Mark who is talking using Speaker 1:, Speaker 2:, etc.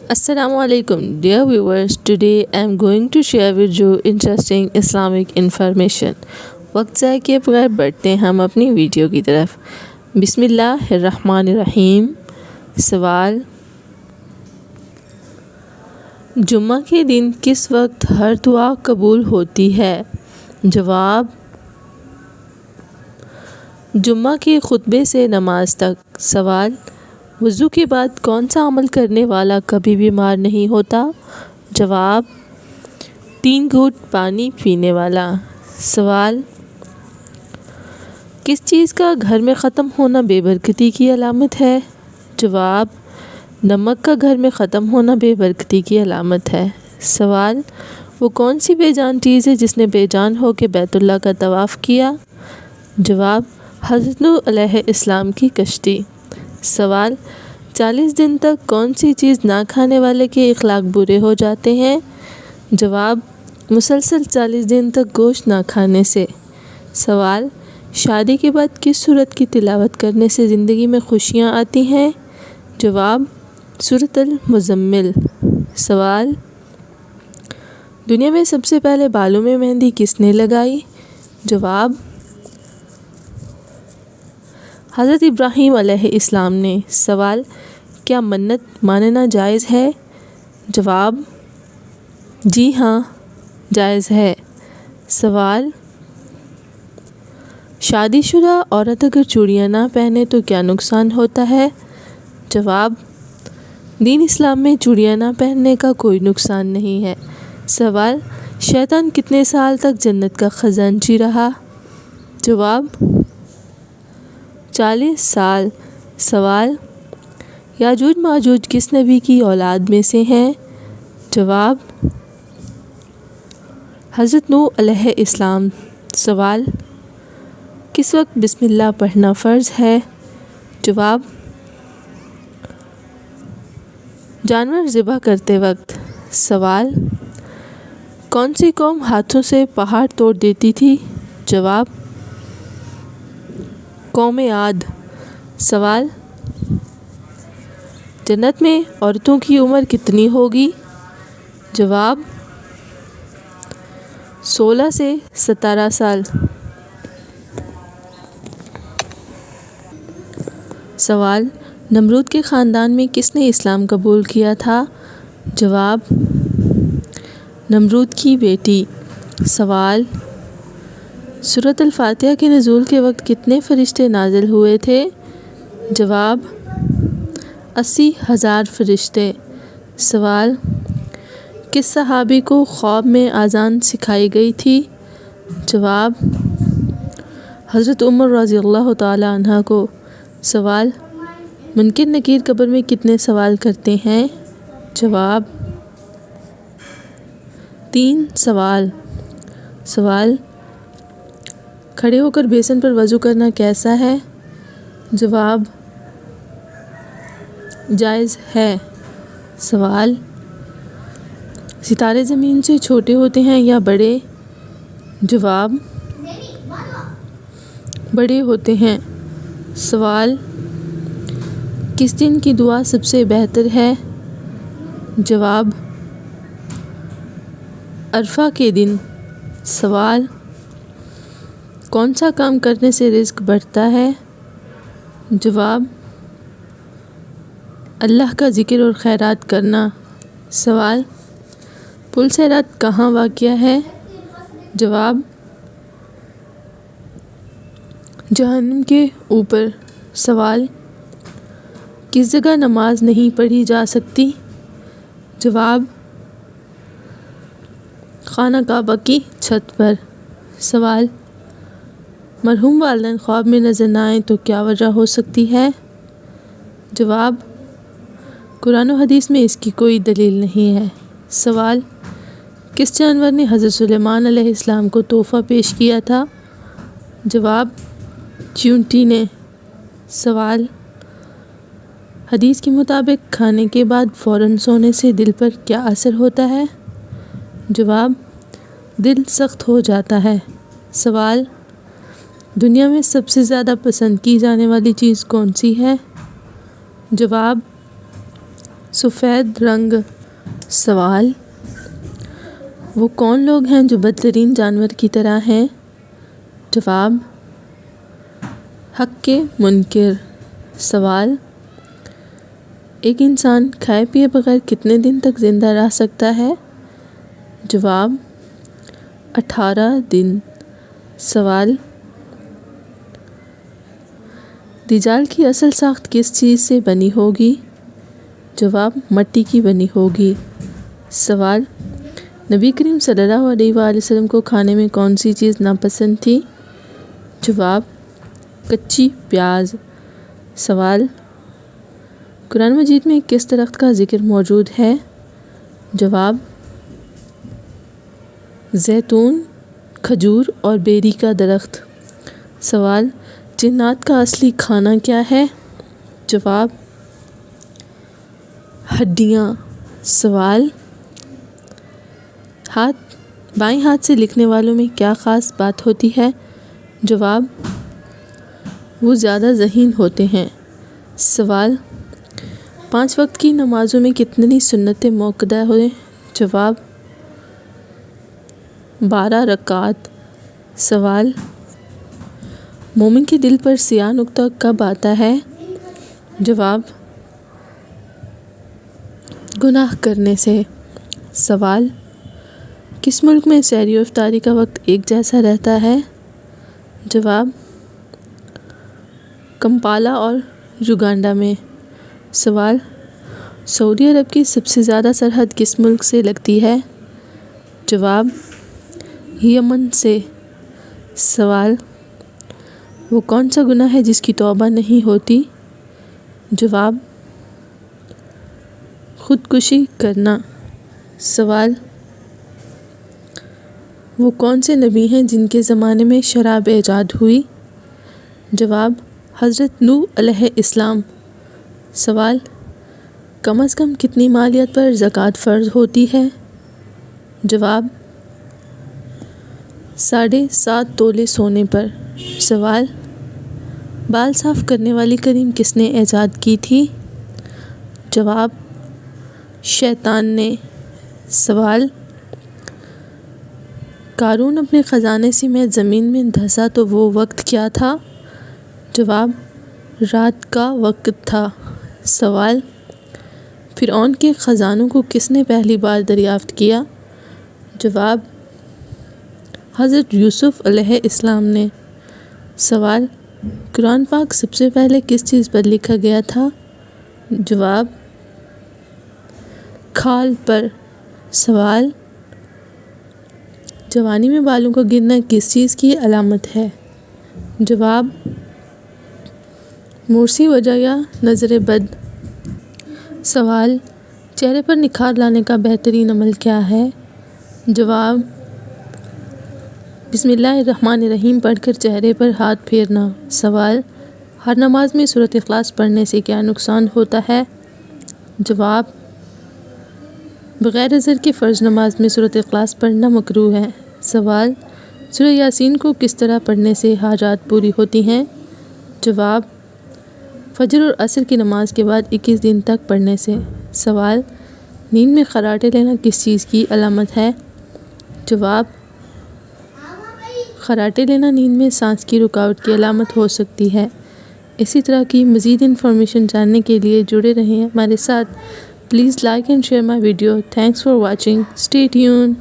Speaker 1: Assalamu alaikum, dear viewers. Today I am going to share with you interesting Islamic information. وقت ضائع کیے بغیر بڑھتے ہیں ہم اپنی ویڈیو کی طرف. بسم اللہ الرحمن الرحیم. سوال: جمعہ کے دن کس وقت ہر دعا قبول ہوتی ہے؟ جواب: جمعہ کے خطبے سے نماز تک. سوال: وضو کے بعد کون سا عمل کرنے والا کبھی بیمار نہیں ہوتا؟ جواب: 3 گھونٹ پانی پینے والا. سوال: کس چیز کا گھر میں ختم ہونا بے برکتی کی علامت ہے؟ جواب: نمک کا گھر میں ختم ہونا بے برکتی کی علامت ہے. سوال: وہ کون سی بے جان چیز ہے جس نے بے جان ہو کے بیت اللہ کا طواف کیا؟ جواب: حضرت نوح علیہ السلام کی کشتی. سوال: 40 دن تک کون سی چیز نہ کھانے والے کے اخلاق برے ہو جاتے ہیں؟ جواب: مسلسل 40 دن تک گوشت نہ کھانے سے. سوال: شادی کے بعد کس سورت کی تلاوت کرنے سے زندگی میں خوشیاں آتی ہیں؟ جواب: سورۃ المزمل. سوال: دنیا میں سب سے پہلے بالوں میں مہندی کس نے لگائی؟ جواب: حضرت ابراہیم علیہ السلام نے. سوال: کیا منت ماننا جائز ہے؟ جواب: جی ہاں، جائز ہے. سوال: شادی شدہ عورت اگر چوڑیاں نہ پہنے تو کیا نقصان ہوتا ہے؟ جواب: دین اسلام میں چوڑیاں نہ پہننے کا کوئی نقصان نہیں ہے. سوال: شیطان کتنے سال تک جنت کا خزانچی رہا؟ جواب: 40 سال. سوال: یاجوج ماجوج کس نبی کی اولاد میں سے ہیں؟ جواب: حضرت نوح علیہ السلام. سوال: کس وقت بسم اللہ پڑھنا فرض ہے؟ جواب: جانور ذبح کرتے وقت. سوال: کون سی قوم ہاتھوں سے پہاڑ توڑ دیتی تھی؟ جواب: قوم عاد. سوال: جنت میں عورتوں کی عمر کتنی ہوگی؟ جواب: 16 سے 17 سال. سوال: نمرود کے خاندان میں کس نے اسلام قبول کیا تھا؟ جواب: نمرود کی بیٹی. سوال: سورۃ الفاتحہ کے نزول کے وقت کتنے فرشتے نازل ہوئے تھے؟ جواب: 80,000 فرشتے. سوال: کس صحابی کو خواب میں اذان سکھائی گئی تھی؟ جواب: حضرت عمر رضی اللہ تعالی عنہ کو. سوال: منکر نکیر قبر میں کتنے سوال کرتے ہیں؟ جواب: 3 سوال. سوال: کھڑے ہو کر بیسن پر وضو کرنا کیسا ہے؟ جواب: جائز ہے. سوال: ستارے زمین سے چھوٹے ہوتے ہیں یا بڑے؟ جواب: بڑے ہوتے ہیں. سوال: کس دن کی دعا سب سے بہتر ہے؟ جواب: عرفہ کے دن. سوال: کون سا کام کرنے سے رزق بڑھتا ہے؟ جواب: اللہ کا ذکر اور خیرات کرنا. سوال: پل صراط کہاں واقع ہے؟ جواب: جہنم کے اوپر. سوال: کس جگہ نماز نہیں پڑھی جا سکتی؟ جواب: خانہ کعبہ کی چھت پر. سوال: مرحوم والدین خواب میں نظر نہ آئیں تو کیا وجہ ہو سکتی ہے؟ جواب: قرآن و حدیث میں اس کی کوئی دلیل نہیں ہے. سوال: کس جانور نے حضرت سلیمان علیہ السلام کو تحفہ پیش کیا تھا؟ جواب: چیونٹی نے. سوال: حدیث کے مطابق کھانے کے بعد فوراً سونے سے دل پر کیا اثر ہوتا ہے؟ جواب: دل سخت ہو جاتا ہے. سوال: دنیا میں سب سے زیادہ پسند کی جانے والی چیز کون سی ہے؟ جواب: سفید رنگ۔ سوال، وہ کون لوگ ہیں جو بدترین جانور کی طرح ہیں؟ جواب، حق کے منکر۔ سوال، ایک انسان کھائے پیے بغیر کتنے دن تک زندہ رہ سکتا ہے؟ جواب، 18 دن۔ سوال، دجال کی اصل ساخت کس چیز سے بنی ہوگی؟ جواب، مٹی کی بنی ہوگی۔ سوال، نبی کریم صلی اللہ علیہ وآلہ وسلم کو کھانے میں کون سی چیز ناپسند تھی؟ جواب، کچی پیاز۔ سوال، قرآن مجید میں کس درخت کا ذکر موجود ہے؟ جواب، زیتون، کھجور اور بیری کا درخت۔ سوال، جنات کا اصلی کھانا کیا ہے؟ جواب، ہڈیاں۔ سوال، بائیں ہاتھ سے لکھنے والوں میں کیا خاص بات ہوتی ہے؟ جواب، وہ زیادہ ذہین ہوتے ہیں۔ سوال، 5 وقت کی نمازوں میں کتنی سنتیں موقع ہیں؟ جواب، 12 رکعات۔ سوال، مومن کے دل پر سیاہ نقطہ کب آتا ہے؟ جواب، گناہ کرنے سے۔ سوال، کس ملک میں سحری و افطاری کا وقت ایک جیسا رہتا ہے؟ جواب، کمپالا اور یوگانڈا میں۔ سوال، سعودی عرب کی سب سے زیادہ سرحد کس ملک سے لگتی ہے؟ جواب، یمن سے۔ سوال، وہ کون سا گناہ ہے جس کی توبہ نہیں ہوتی؟ جواب، خودکشی کرنا۔ سوال، وہ کون سے نبی ہیں جن کے زمانے میں شراب ایجاد ہوئی؟ جواب، حضرت نوح علیہ السلام۔ سوال، کم از کم کتنی مالیت پر زکوٰۃ فرض ہوتی ہے؟ جواب، 7.5 تولے سونے پر۔ سوال، بال صاف کرنے والی کریم کس نے ایجاد کی تھی؟ جواب، شیطان نے۔ سوال، قارون اپنے خزانے سمیت زمین میں دھنسا تو وہ وقت کیا تھا؟ جواب، رات کا وقت تھا۔ سوال، فرعون کے خزانوں کو کس نے پہلی بار دریافت کیا؟ جواب، حضرت یوسف علیہ السلام نے۔ سوال، قرآن پاک سب سے پہلے کس چیز پر لکھا گیا تھا؟ جواب، کھال پر۔ سوال، جوانی میں بالوں کا گرنا کس چیز کی علامت ہے؟ جواب، مورسی وجہ یا نظر بد۔ سوال، چہرے پر نکھار لانے کا بہترین عمل کیا ہے؟ جواب، بسم اللہ الرحمن الرحیم پڑھ کر چہرے پر ہاتھ پھیرنا۔ سوال، ہر نماز میں سورۃ اخلاص پڑھنے سے کیا نقصان ہوتا ہے؟ جواب، بغیر عذر کی فرض نماز میں سورۃ اخلاص پڑھنا مکروہ ہے۔ سوال، سورہ یاسین کو کس طرح پڑھنے سے حاجات پوری ہوتی ہیں؟ جواب، فجر اور عصر کی نماز کے بعد 21 دن تک پڑھنے سے۔ سوال، نیند میں خراٹے لینا کس چیز کی علامت ہے؟ جواب، خراٹے لینا نیند میں سانس کی رکاوٹ کی علامت ہو سکتی ہے۔ اسی طرح کی مزید انفارمیشن جاننے کے لیے جڑے رہیں ہمارے ساتھ۔ Please like and share my video. Thanks for watching. Stay tune.